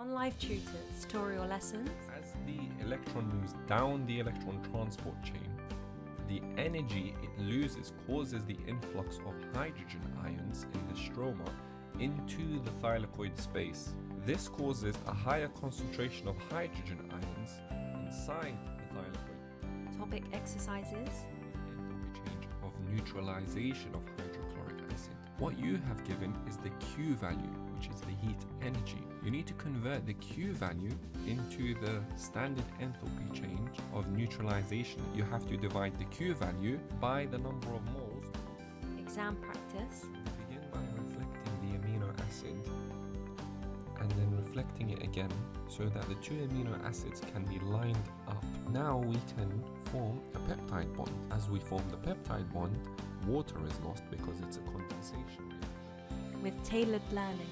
OnLive Tutors tutorial lessons. As the electron moves down the electron transport chain, the energy it loses causes the influx of hydrogen ions in the stroma into the thylakoid space. This causes a higher concentration of hydrogen ions inside the thylakoid. Topic exercises. Enthalpy change of neutralization of hydrochloric acid. What you have given is the Q value, which is the heat energy. You need to convert the Q value into the standard enthalpy change of neutralization. You have to divide the Q value by the number of moles. Exam practice. Begin by reflecting the amino acid and then reflecting it again so that the two amino acids can be lined up. Now we can form a peptide bond. As we form the peptide bond, water is lost because it's a condensation reaction. With tailored learning.